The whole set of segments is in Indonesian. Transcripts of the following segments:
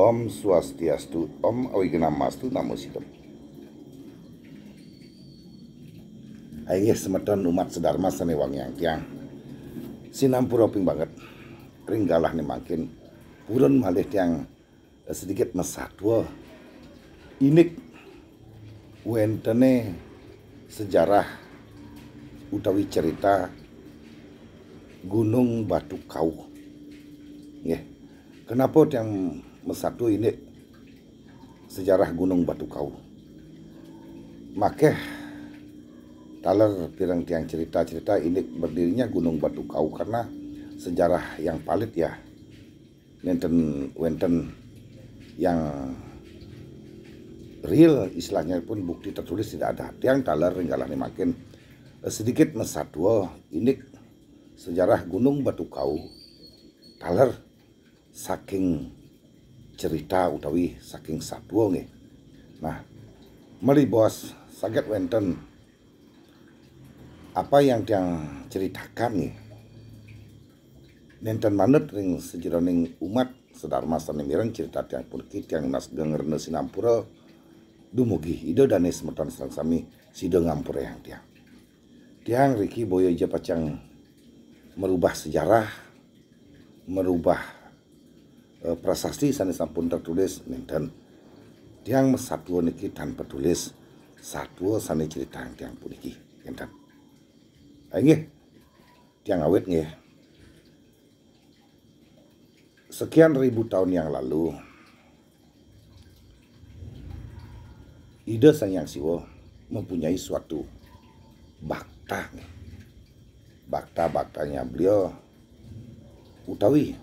Om Swastiastu, Om Awigenamastu, Namo Sidam. Hai semeton umat sedharma sanewang yang tiang. Sinampura ping banget. Ringgalah nih makin purun malih tiang sedikit mesatwa. Inik wentene sejarah utawi cerita Gunung Batu Kau. Nggih. Kenapa tiang mesatu ini sejarah Gunung Batu Kau? Makeh taler pirang tiang cerita-cerita ini berdirinya Gunung Batu Kau karena sejarah yang palit ya. Wenten yang real istilahnya pun bukti tertulis tidak ada. Tiang taler ringgalah makin sedikit mesatwa ini sejarah Gunung Batu Kau taler saking cerita utawi saking satwa nggih. Nah, mari bos saged wenten apa yang tiang ceritakan nih. Nenten manut ring sejeroning umat sedharma sanemireng cerita tiang puniki tiang nasgeng rene sinampura dumugi ida dane semeton sareng sami sida ngampura yang tiang. Tiang Riki Boyo Ija Pacang merubah sejarah, merubah prasasti sanes sampun tertulis nenten. Tiang satwa niki tanpa tulis satwa sane cerita tiang puniki nenten. Nggih. Tiang awet nggih. Sekian ribu tahun yang lalu Ida Sang Hyang Siwa mempunyai suatu bakta. Bakta-baktanya beliau utawi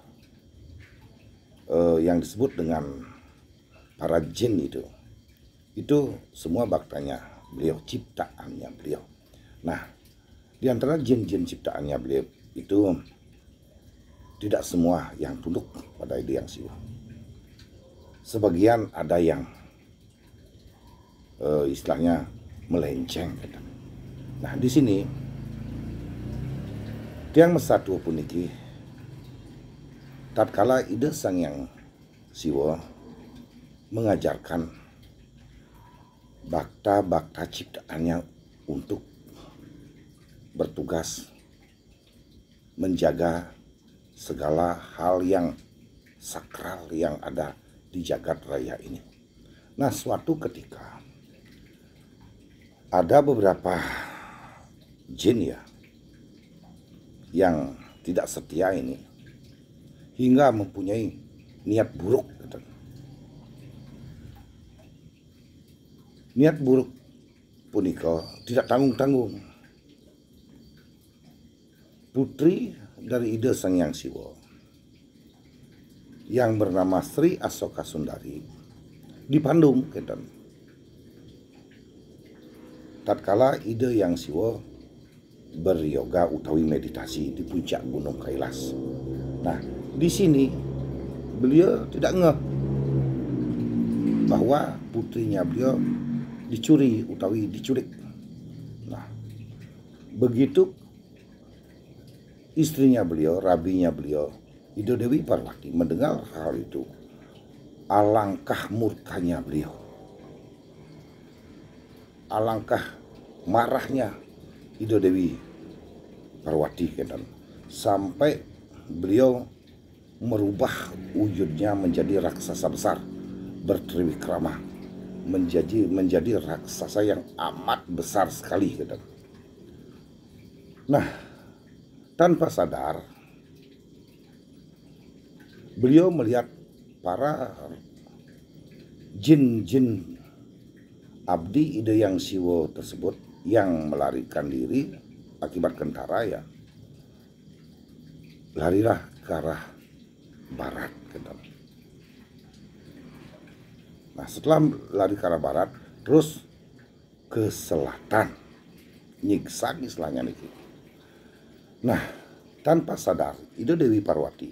yang disebut dengan para jin itu semua baktanya beliau, ciptaannya beliau. Nah, di antara jin-jin ciptaannya beliau itu tidak semua yang tunduk pada Ida Hyang Siwa. Sebagian ada yang istilahnya melenceng. Nah, di sini tiang mesatu puniki tatkala Ida Sang Hyang Siwa mengajarkan bakta-bakta ciptaannya untuk bertugas menjaga segala hal yang sakral yang ada di jagat raya ini. Nah, suatu ketika ada beberapa jin ya yang tidak setia ini hingga mempunyai niat buruk. Niat buruk punika tidak tanggung-tanggung. Putri dari Ida Sang Hyang Siwa yang bernama Sri Asoka Sundari dipandung keten. Tatkala Ida Hyang Siwa beryoga utawi meditasi di puncak Gunung Kailas. Nah, di sini beliau tidak ngeh bahwa putrinya beliau dicuri utawi diculik. Nah, begitu istrinya beliau, rabinya beliau, Ida Dewi Parwati mendengar hal itu, alangkah murkanya beliau. Alangkah marahnya Ida Dewi Parwati sampai beliau merubah wujudnya menjadi raksasa besar bertriwikrama, menjadi raksasa yang amat besar sekali. Nah, tanpa sadar beliau melihat para jin-jin abdi Ida Hyang Siwa tersebut yang melarikan diri akibat kentara ya. Larilah ke arah barat. Nah, setelah lari ke arah barat terus ke selatan. Nyiksa istilahnya niki. Nah, tanpa sadar Ida Dewi Parwati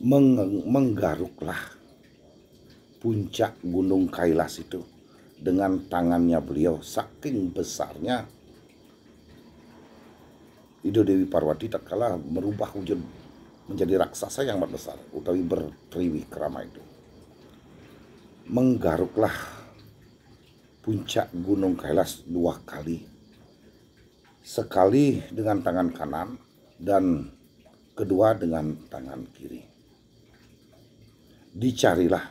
menggaruklah puncak Gunung Kailas itu dengan tangannya beliau. Saking besarnya Ida Dewi Parwati tatkala merubah wujud menjadi raksasa yang amat besar utawi bertriwikrama itu. Menggaruklah puncak Gunung Kailas 2 kali. Sekali dengan tangan kanan dan kedua dengan tangan kiri. Dicarilah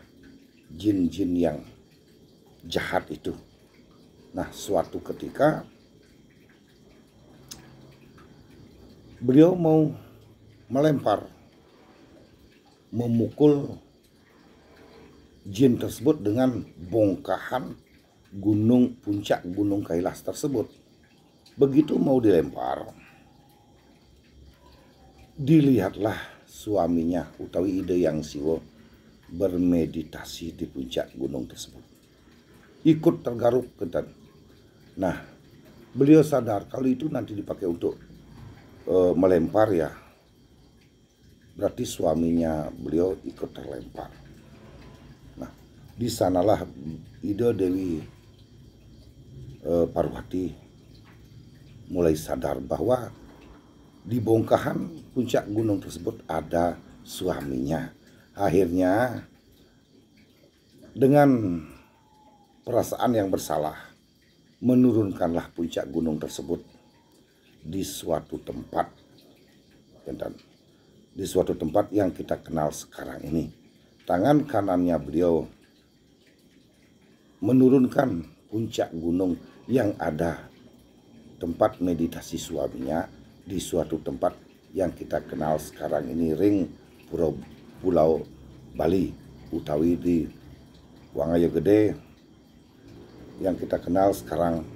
jin-jin yang jahat itu. Nah, suatu ketika beliau mau melempar, memukul jin tersebut dengan bongkahan puncak Gunung Kailas tersebut. Begitu mau dilempar, dilihatlah suaminya utawi Ida Hyang Siwa bermeditasi di puncak gunung tersebut. Ikut tergaruk ketan. Nah, beliau sadar kalau itu nanti dipakai untuk melempar ya, berarti suaminya beliau ikut terlempar. Nah, di sanalah Ida Dewi Parwati mulai sadar bahwa di bongkahan puncak gunung tersebut ada suaminya. Akhirnya dengan perasaan yang bersalah menurunkanlah puncak gunung tersebut di suatu tempat, dan di suatu tempat yang kita kenal sekarang ini. Tangan kanannya beliau menurunkan puncak gunung yang ada tempat meditasi suaminya di suatu tempat yang kita kenal sekarang ini ring Pulau Bali utawi di Wangayo Gede yang kita kenal sekarang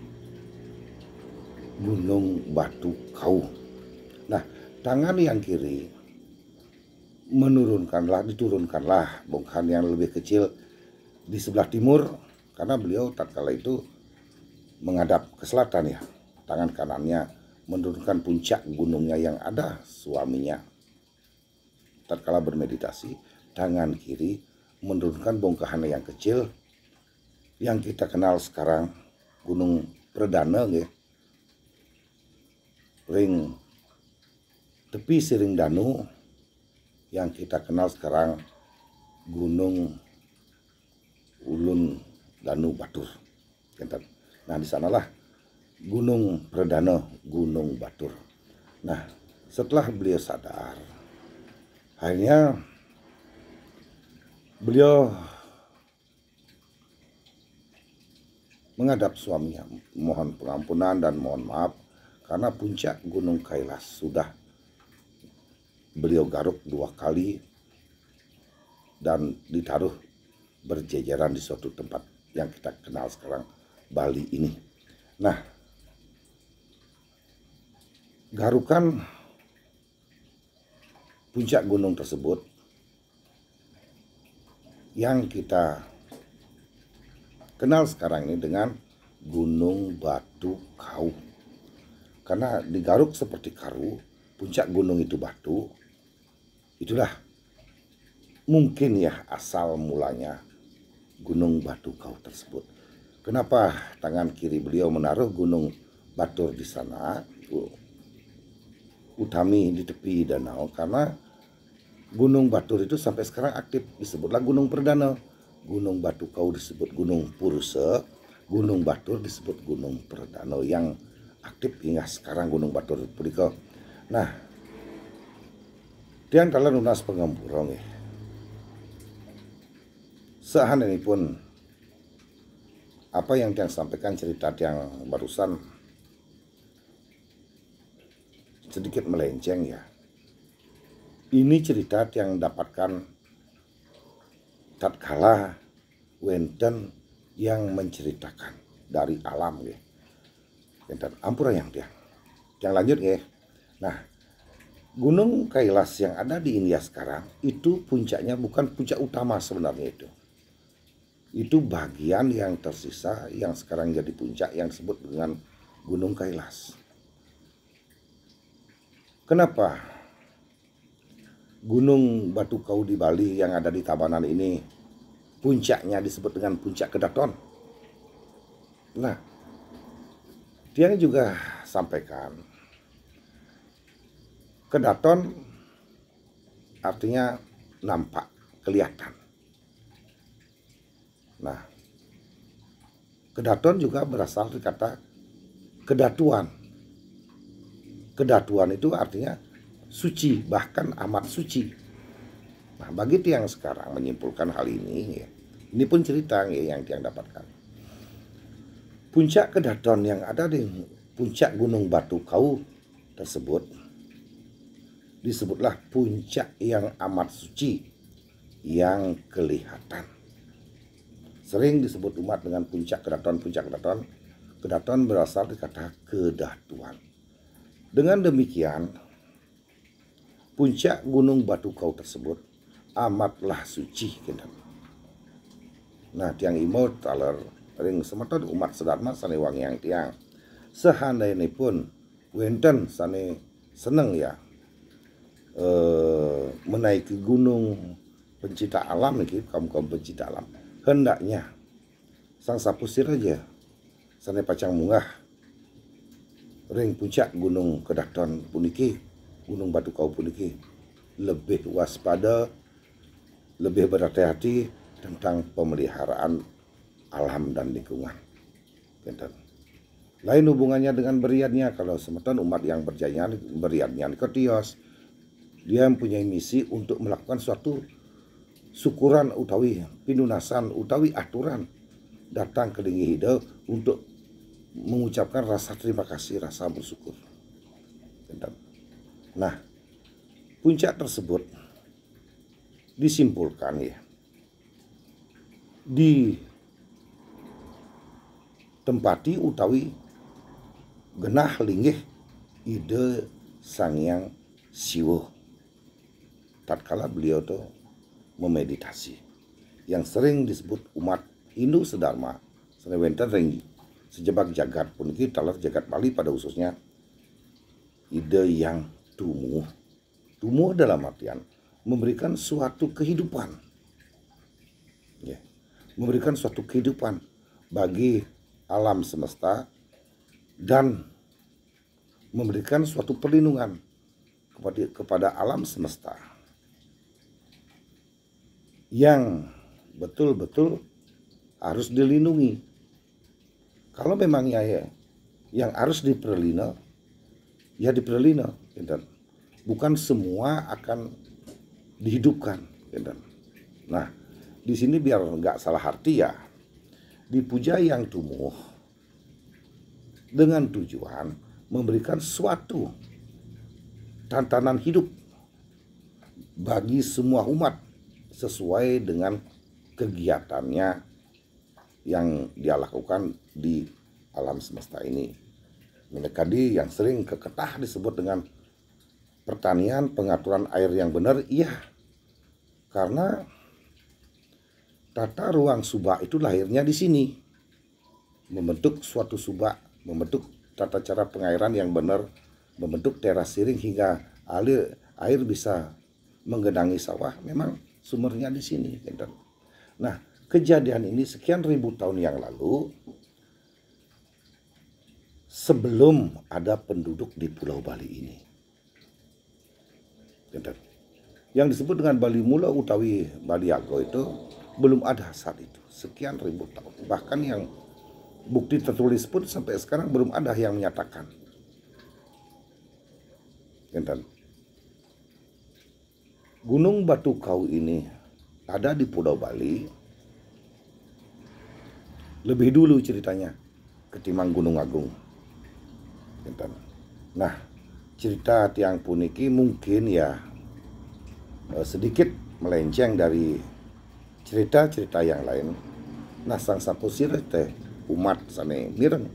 Gunung Batu Kau. Nah, tangan yang kiri diturunkanlah bongkahan yang lebih kecil di sebelah timur, karena beliau tatkala itu menghadap ke selatan ya. Tangan kanannya menurunkan puncak gunungnya yang ada suaminya tatkala bermeditasi. Tangan kiri menurunkan bongkahan yang kecil yang kita kenal sekarang Gunung Perdana ya. Ring tepi Siring Danu yang kita kenal sekarang Gunung Ulun Danu Batur. Nah, di sanalah Gunung Perdana, Gunung Batur. Nah, setelah beliau sadar, akhirnya beliau menghadap suaminya, mohon pengampunan dan mohon maaf karena puncak Gunung Kailas sudah beliau garuk 2 kali dan ditaruh berjejeran di suatu tempat yang kita kenal sekarang Bali ini. Nah, garukan puncak gunung tersebut yang kita kenal sekarang ini dengan Gunung Batu Kau. Karena digaruk seperti karu, puncak gunung itu batu, itulah mungkin ya asal mulanya Gunung Batu Kau tersebut. Kenapa tangan kiri beliau menaruh Gunung Batur di sana, utami di tepi danau, karena Gunung Batur itu sampai sekarang aktif, disebutlah Gunung Perdana. Gunung Batu Kau disebut Gunung Purse, Gunung Batur disebut Gunung Perdana yang aktif hingga sekarang Gunung Batur punika. Nah, tiang kala nunas pengampura nggih. Sehandaini pun apa yang tiang sampaikan cerita tiang barusan sedikit melenceng ya. Ini cerita yang dapatkan tatkala wenten yang menceritakan dari alam ya. Wenten ampura yang dia. Yang lanjut ya. Nah, Gunung Kailas yang ada di India sekarang itu puncaknya bukan puncak utama sebenarnya itu. Itu bagian yang tersisa yang sekarang jadi puncak yang disebut dengan Gunung Kailas. Kenapa Gunung Batu Kau di Bali yang ada di Tabanan ini puncaknya disebut dengan puncak Kedaton? Nah, dia juga sampaikan Kedaton artinya nampak, kelihatan. Nah, kedatuan juga berasal dari kata kedatuan. Kedatuan itu artinya suci, bahkan amat suci. Nah, bagi tiang sekarang menyimpulkan hal ini, ya, ini pun cerita ya, yang tiang dapatkan. Puncak kedatuan yang ada di puncak Gunung Batu Kau tersebut disebutlah puncak yang amat suci yang kelihatan. Sering disebut umat dengan puncak kedatuan, puncak kedatuan. Kedatuan berasal dari kata kedatuan. Dengan demikian, puncak Gunung Batu Kau tersebut amatlah suci. Nah, tiang imo taler ring semeton umat sedharma sane wangiang tiang. Sehandainya pun wenten sane seneng ya menaiki gunung pencipta alam iki, kaum pencipta alam. Hendaknya sang sapusir aja sane pacang munggah ring puncak gunung kedatuan puniki, Gunung Batu Kau puniki, lebih waspada, lebih berhati-hati tentang pemeliharaan alam dan lingkungan. Lain hubungannya dengan beriannya, kalau semeton umat yang beriannya ke tios, dia mempunyai misi untuk melakukan suatu syukuran utawi pinunasan utawi aturan datang ke Linggi Hida untuk mengucapkan rasa terima kasih, rasa bersyukur. Nah, puncak tersebut disimpulkan ya ditempati utawi genah linggih ide Sangyang Siwa tatkala beliau tuh memeditasi, yang sering disebut umat Hindu sedharma senewenten ring sejebak jagat puniki taler jagat Bali pada khususnya ide yang tumuh dalam artian memberikan suatu kehidupan, ya, memberikan suatu kehidupan bagi alam semesta dan memberikan suatu perlindungan kepada alam semesta yang betul-betul harus dilindungi. Kalau memang ya yang harus diperlindungi, ya diperlindungi, bukan semua akan dihidupkan. Nah, di sini biar nggak salah arti ya, dipuja yang tumbuh dengan tujuan memberikan suatu tantangan hidup bagi semua umat sesuai dengan kegiatannya yang dia lakukan di alam semesta ini. Menekadi yang sering keketah disebut dengan pertanian, pengaturan air yang benar, iya. Karena tata ruang subak itu lahirnya di sini. Membentuk suatu subak, membentuk tata cara pengairan yang benar, membentuk teras siring hingga air bisa menggenangi sawah, memang sumbernya di sini. Nah, kejadian ini sekian ribu tahun yang lalu, sebelum ada penduduk di Pulau Bali ini. Yang disebut dengan Bali Mula utawi Bali Ago itu belum ada saat itu, sekian ribu tahun. Bahkan yang bukti tertulis pun sampai sekarang belum ada yang menyatakan. Gunung Batu Kau ini ada di Pulau Bali lebih dulu ceritanya ketimbang Gunung Agung. Nah, cerita tiang puniki mungkin ya sedikit melenceng dari cerita-cerita yang lain. Nah, sang sapusir teh umat sane mireng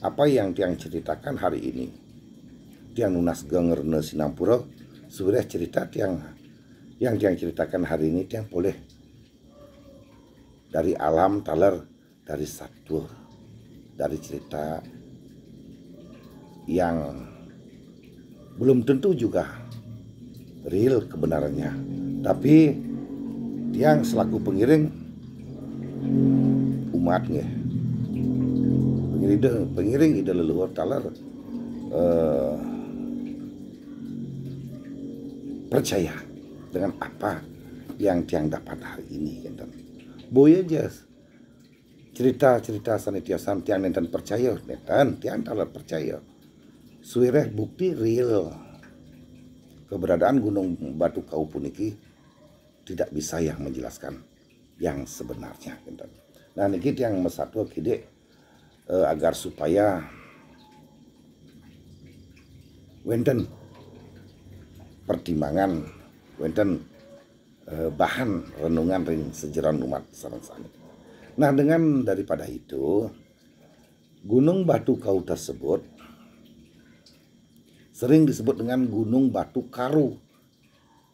apa yang tiang ceritakan hari ini. Tiang nunas gengerne sinampura sudah cerita yang tiang ceritakan hari ini tiang boleh dari alam taler, dari satwa, dari cerita yang belum tentu juga real kebenarannya, tapi tiang selaku pengiring umatnya, pengiring ide leluhur taler percaya dengan apa yang tiang dapat hari ini enten. Boya aja cerita-cerita sanitiasan tiang nenten percaya, nenten tiang talat percaya. Suireh bukti real keberadaan Gunung Batu Kau puniki tidak bisa yang menjelaskan yang sebenarnya enten. Nah niki tiang mesatu kide agar supaya wenten pertimbangan, wenten bahan renungan ring sejeron umat sareng sami. Nah dengan daripada itu Gunung Batu Kau tersebut sering disebut dengan Gunung Batu Karu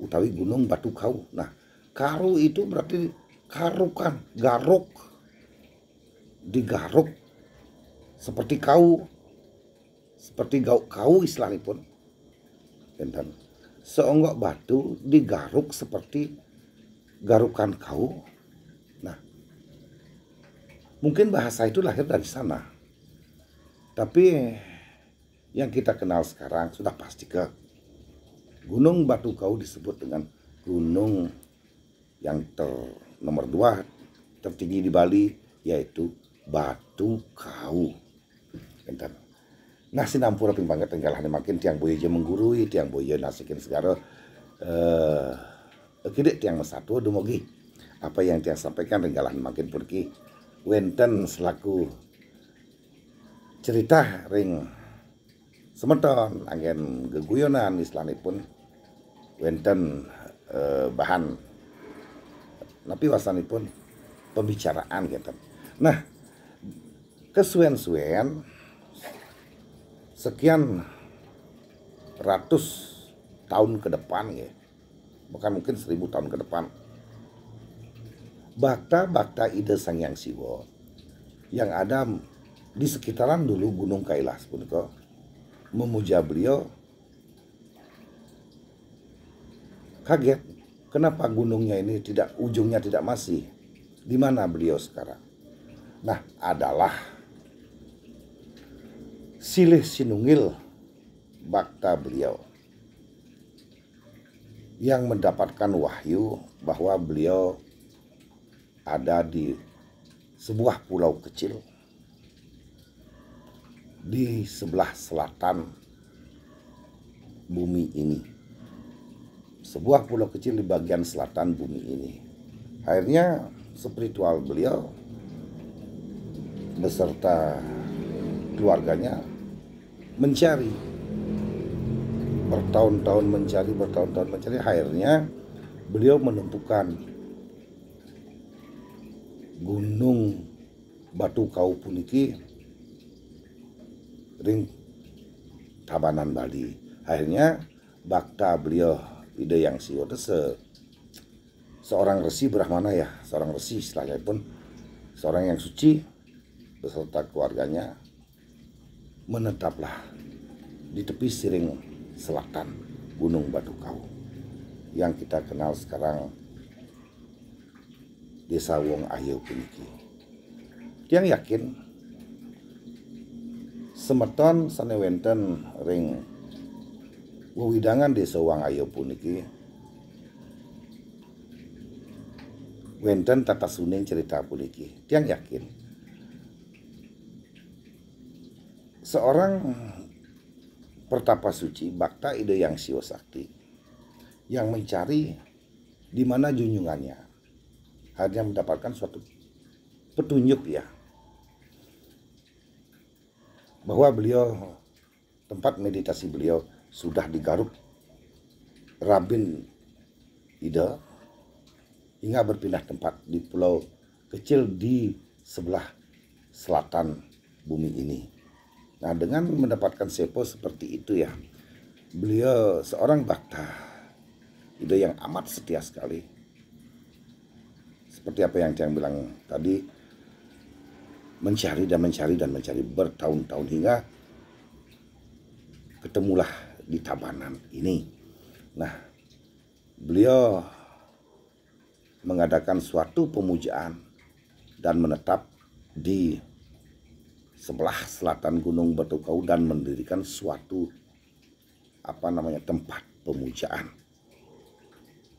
utawi Gunung Batu Kau. Nah karu itu berarti karukan, garuk, digaruk seperti kau, seperti kau istilahipun. Dan seonggok batu digaruk seperti garukan kau. Nah, mungkin bahasa itu lahir dari sana. Tapi yang kita kenal sekarang sudah pasti ke Gunung Batu Kau disebut dengan gunung yang nomor 2 tertinggi di Bali, yaitu Batu Kau. Nah sinampura ping banget tenggalane makin tiang boya je menggurui, tiang boya nasikin segala kidek tiang mesatu dumugi apa yang tiang sampaikan tenggalan makin pergi wenten selaku cerita ring semeton angin geguyonan islanipun wenten bahan tapi wasanipun pembicaraan gitu. Nah kesuwen-suwen sekian ratus tahun ke depan ya, bahkan mungkin 1000 tahun ke depan, bakta ide Sang Hyang Siwa yang ada di sekitaran dulu Gunung Kailas pun kok memuja beliau. Kaget kenapa gunungnya ini ujungnya tidak masih. Di mana beliau sekarang? Nah adalah silih sinungil bakta beliau yang mendapatkan wahyu bahwa beliau ada di sebuah pulau kecil di sebelah selatan bumi ini. Sebuah pulau kecil di bagian selatan bumi ini. Akhirnya spiritual beliau beserta keluarganya mencari bertahun-tahun mencari, akhirnya beliau menemukan Gunung Batu Kau puniki ring Tabanan Bali. Akhirnya bakta beliau Ide Yang Siwa itu seorang resi Brahmana ya, seorang resi istilahnya pun seorang yang suci beserta keluarganya menetaplah di tepi siring selatan Gunung Batu Kau yang kita kenal sekarang Desa Wong Ayu puniki. Tiang yakin semeton sanewenten ring wewidangan Desa Wong Ayu puniki wenten tata suning cerita puniki. Tiang yakin seorang pertapa suci bakta Ide Yang Siwa Sakti yang mencari di mana junjungannya hanya mendapatkan suatu petunjuk ya bahwa beliau tempat meditasi beliau sudah digaruk Rabin Ida hingga berpindah tempat di pulau kecil di sebelah selatan bumi ini. Nah dengan mendapatkan sepo seperti itu ya, beliau seorang bakta Ide yang amat setia sekali. Seperti apa yang Tiang bilang tadi, mencari bertahun-tahun hingga ketemulah di Tabanan ini. Nah beliau mengadakan suatu pemujaan dan menetap di sebelah selatan Gunung Batu Kau dan mendirikan suatu tempat pemujaan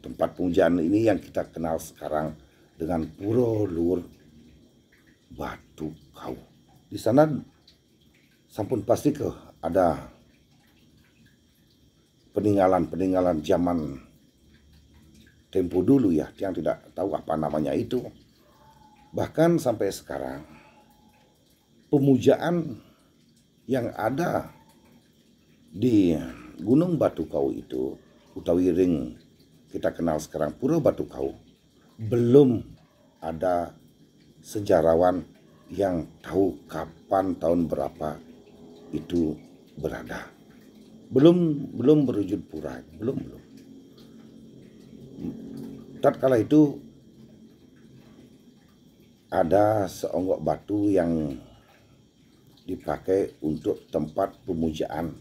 tempat pemujaan ini yang kita kenal sekarang dengan Puro Luhur Batu Kau. Di sana sampun pasti ke ada peninggalan-peninggalan zaman tempo dulu ya, yang tidak tahu apa namanya itu. Bahkan sampai sekarang pemujaan yang ada di Gunung Batu Kau itu, utawi ring kita kenal sekarang Puro Batu Kau, belum ada sejarawan yang tahu kapan tahun berapa itu berada. Belum berwujud pura, belum. Tatkala itu ada seonggok batu yang dipakai untuk tempat pemujaan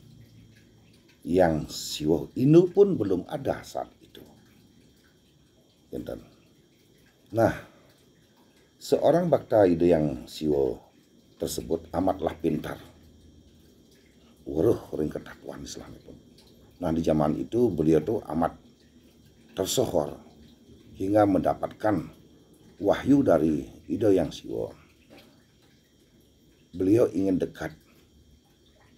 yang siwo inu pun belum ada saat itu. Nah, seorang Bhakta Ide yang siwo tersebut amatlah pintar. Waruh ring ketakuan Islamipun. Nah, di zaman itu beliau tuh amat tersohor hingga mendapatkan wahyu dari Ide yang siwo. Beliau ingin dekat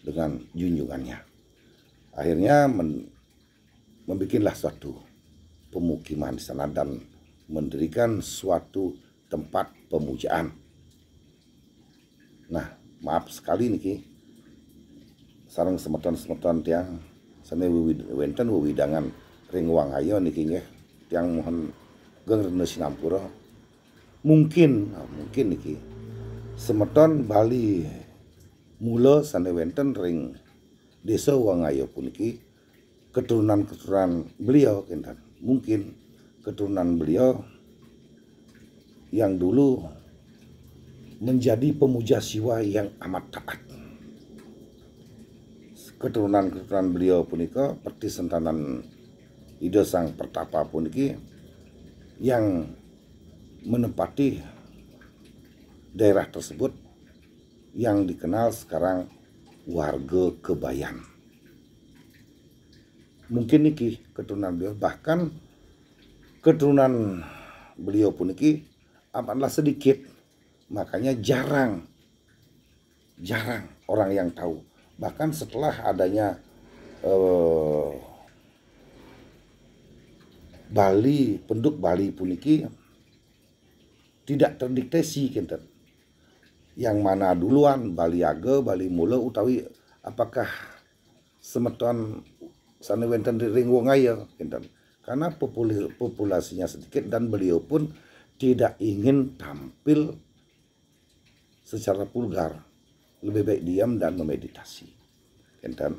dengan junjungannya. Akhirnya membikinlah suatu pemukiman di sana dan mendirikan suatu tempat pemujaan. Nah, maaf sekali niki, sareng semeton-semeton tiang sane wenten wewidangan ring Wangayo niki nggih tiang mohon Gengrene Sinampura. Mungkin niki semeton Bali mula sane wenten ring Desa Wangayo puniki keturunan beliau kinten. Mungkin keturunan beliau yang dulu menjadi pemuja siwa yang amat taat. Keturunan beliau punika pertisentanan Ida Sang Pertapa puniki yang menempati daerah tersebut yang dikenal sekarang warga Kebayan. Mungkin niki keturunan beliau, bahkan keturunan beliau puniki amatlah sedikit, makanya jarang orang yang tahu. Bahkan setelah adanya Bali, penduduk Bali puniki tidak terdeteksi kinten. Yang mana duluan Bali Age, Bali Mula utawi apakah semeton sane wenten di ring Wangayo kinten. Karena populasinya sedikit dan beliau pun tidak ingin tampil secara vulgar. Lebih baik diam dan memeditasi. Kinten.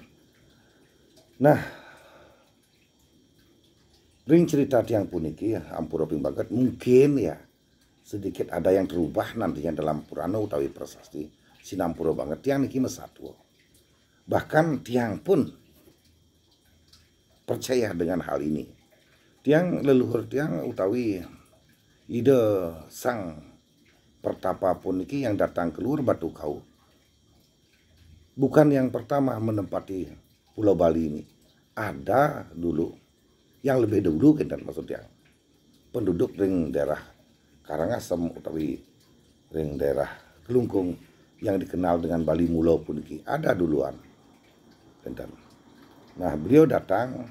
Nah, ring cerita tiang puniki ampura ping baget mungkin ya sedikit ada yang terubah nantinya dalam Purana utawi prasasti Sinampura banget tiang niki mesatwa. Bahkan tiang pun percaya dengan hal ini. Tiang leluhur tiang utawi Ide Sang Pertapa puniki yang datang keluar Batu Kau bukan yang pertama menempati Pulau Bali ini. Ada dulu yang lebih dulu kan maksudnya penduduk ring daerah Karangasem utawi ring daerah Kelungkung yang dikenal dengan Bali Mula puniki ada duluan. Nah, beliau datang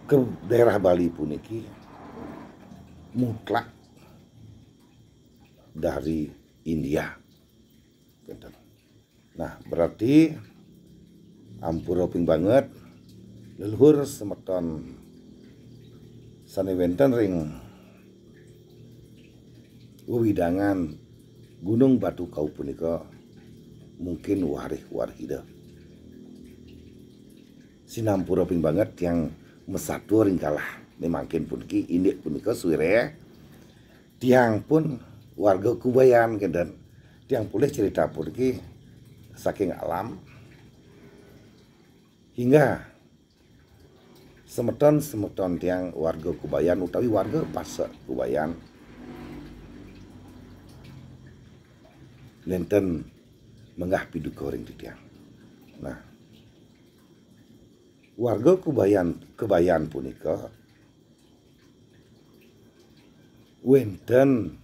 ke daerah Bali puniki mutlak dari India. Nah, berarti ampura ping banget leluhur semeton sane wenten ring wewidangan Gunung Batu Kau punika mungkin warih-warih Sinampura ping banget yang mesatu ring kalah memangkin puniki indik punika suwire tiang pun warga Kubayan kedan tiang pulih cerita puniki saking alam hingga semeton tiang warga Kubayan utawi warga Pasek Kubayan lenten menggah piduka ring tiang. Nah, warga kebayan punika wenten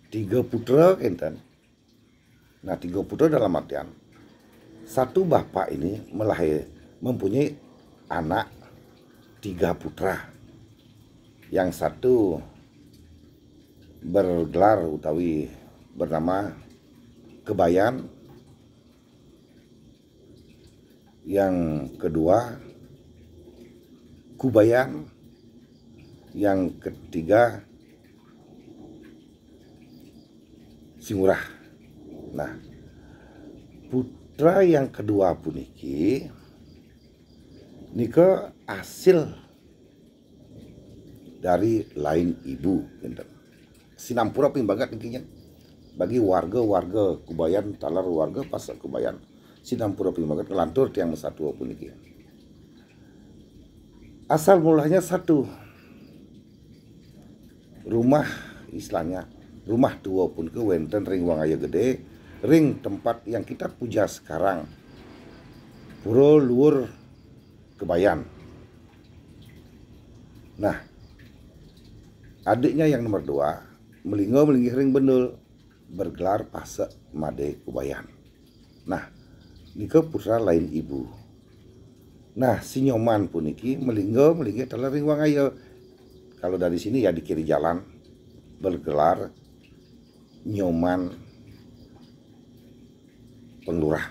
3 putra enten. Nah, 3 putra dalam artian satu bapak ini mempunyai anak 3 putra. Yang satu bergelar utawi bernama Kebayan, yang kedua Kubayan, yang ketiga Singurah. Nah, putra yang kedua puniki nika hasil dari lain ibu. Sinampura ping banget nikinya bagi warga Kubayan talar warga pas Kubayan Sinampura ping banget ngelantur tiang mesatu puniki. Asal mulanya satu rumah, istilahnya rumah tua pun ke wenten ring Wangaya Gede, ring tempat yang kita puja sekarang, Puro Luhur Kebayan. Nah, adiknya yang nomor 2 melinggih ring Bendul, bergelar Pase Made Kubayan. Nah, nika putra lain ibu. Nah, si Nyoman puniki melinggih telah ring Wangaya. Kalau dari sini ya di kiri jalan, bergelar Nyoman Penglurah,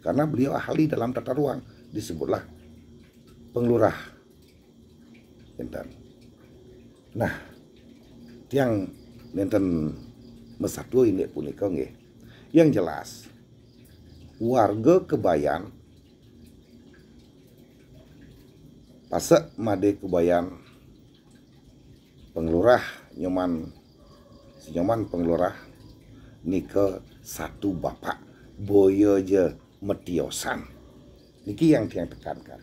karena beliau ahli dalam tata ruang, disebutlah penglurah. Nah, tiang nenten mesatu ini punika nggih. Yang jelas warga Kebayan Pase Made Kubayan Penglurah si Nyoman Penglurah nika satu bapak boyo je metiosan. Niki yang tiang tekankan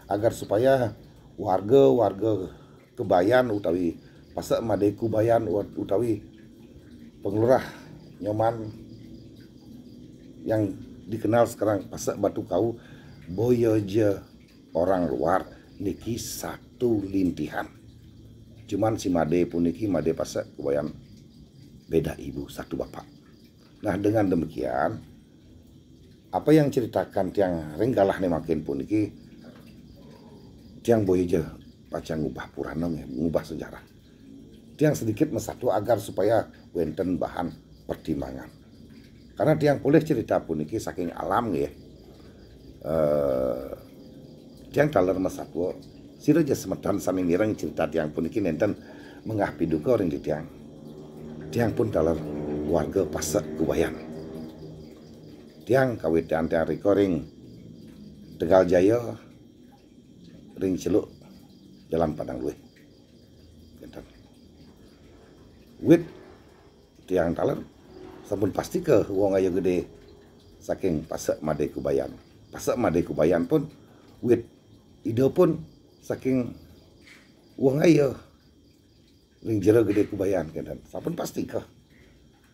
agar supaya warga Kebayan utawi Pase Made Kubayan utawi Penglurah Nyoman yang dikenal sekarang Pase Batu Kau boyo je orang luar niki satu lintihan. Cuman si Made puniki Made Pase Kubayan beda ibu satu bapak. Nah, dengan demikian apa yang ceritakan tiang renggalah nih makin puniki tiang boyeje paca ngubah purana ngubah sejarah. Tiang sedikit mesatu agar supaya wenten bahan pertimbangan. Karena tiang boleh cerita puniki saking alam ya. Tiang taler mesatu siraja semetan sami mireng cerita tiang puniki nenten mengah piduka ring di tiang. Tiang pun taler warga Pase Kubayan. Tiang kawitan tiang riko ring Tegal Jaya ring Celuk Jalan Padang Luih. Wit tiang taler sampun pasti ke Wangaya Gede saking Pase Made Kubayan. Pase Made Kubayan pun wit ide pun saking Wangaya ring Jero Gede Kubayan kan. Sampun pasti ke.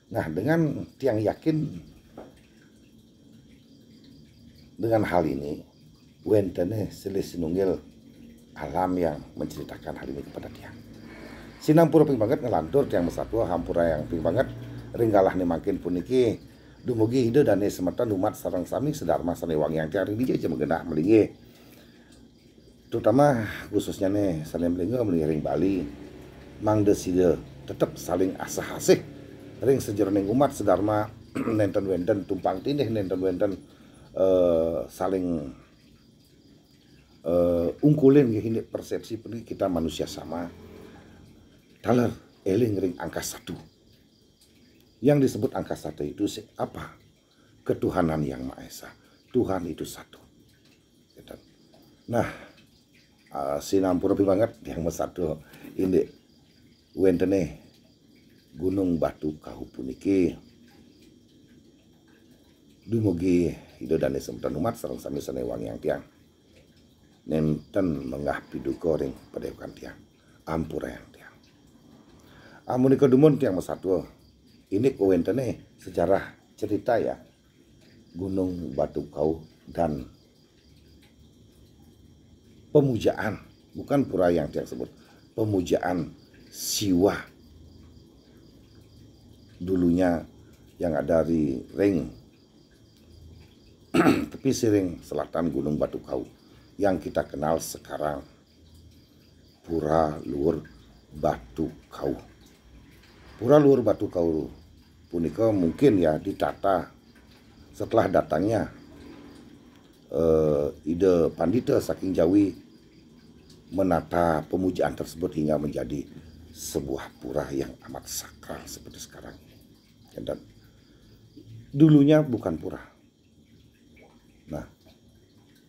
Nah, dengan tiang yakin dengan hal ini wentene silih sinunggil alam yang menceritakan hal ini kepada tiang. Sinampura ping banget ngelantur tiang mesatu hampura yang ping banget ringgalah nih makin puniki dumugi ide dane semeton umat sareng sami sedarma sanewangi yang tiang ring aja megenah melinggih. Terutama khususnya nih saling melinggih ring Bali mang deside tetap saling asah-asih ring sejeroning umat sedarma nenten wenten tumpang tindih nenten wenten saling ungkulin ini persepsi ini kita manusia sama. Taler eling ring angka 1. Yang disebut angka 1 itu apa? Ketuhanan yang Maha Esa. Tuhan itu satu. Nah, sinampura banget yang mesatu ini wentene Gunung Batu Kau puniki dumugi ide dane semeton umat sareng sami sanewangi yang tiang nenten mengah piduka ring padepokan tiang ampura yang tiang. Amunika dumun tiang mesatu ini kewentene sejarah cerita ya Gunung Batu Kau dan pemujaan, bukan pura yang tiang sebut, pemujaan siwa dulunya yang ada di ring tepi siring selatan Gunung Batu Kau yang kita kenal sekarang Pura Luhur Batu Kau. Pura Luhur Batu Kau punika mungkin ya ditata setelah datangnya ide Pandita saking Jawi menata pemujaan tersebut hingga menjadi sebuah pura yang amat sakral seperti sekarang. Dan dulunya bukan pura. Nah,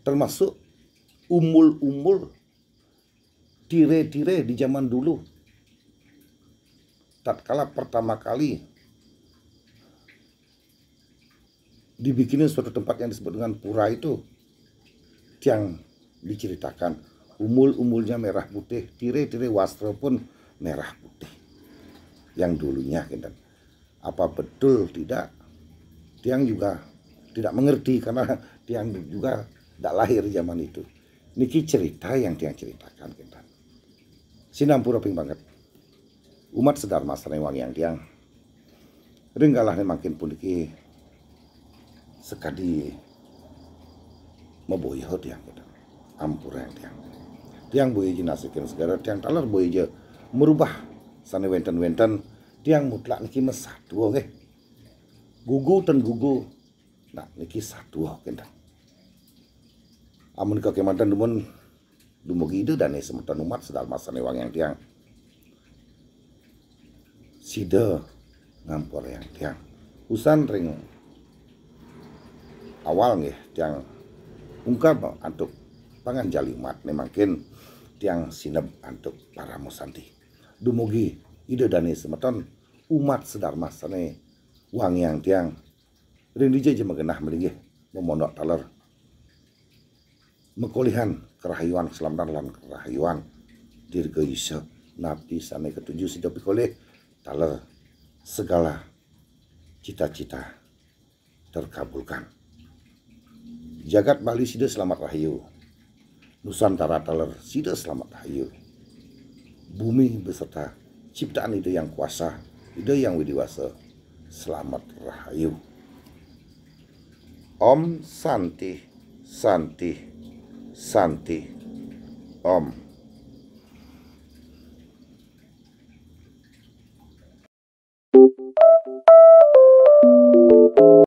termasuk umbul-umbul, tire-tire di zaman dulu. Tatkala pertama kali dibikinnya suatu tempat yang disebut dengan pura itu, yang diceritakan umbul-umbulnya merah putih, tire-tire wastra pun merah putih. Yang dulunya gitu. Apa betul tidak? Tiang juga tidak mengerti karena tiang juga tidak lahir zaman itu. Niki cerita yang tiang ceritakan kita. Sinampura ping banget. Umat sedharma sareng yang tiang. Ringgalah makin puniki sekadi meboyo tiang kita. Ampura yang tiang. Tiang boye jinasikin segala tiang talar boye je merubah sane wenten-wenten tiang mutlak niki mesatu nggih. Gugu ten gugu. Nah niki satu kita. Amun ka kemanten dumun dumugi ide dan semeton umat sedal masane yang tiang. Sida ngampor yang tiang. Usan ring awal nggih tiang ungkap antuk pangan jali umat memakin tiang sineb antuk para musanti. Dumugi ide dane semeton umat sedharma sane yang tiang ring dije magenah melinggih memondok taler mekolihan kerahayuan keselamatan lan kerahayuan dirga isa nabi sane ketujuh sida pikolih taler segala cita-cita terkabulkan. Jagat Bali sida selamat rahayu. Nusantara taler sida selamat rahayu. Bumi beserta ciptaan ide yang kuasa, ide yang widiwasa, selamat rahayu. Om Santi, Santi, Santi, Om.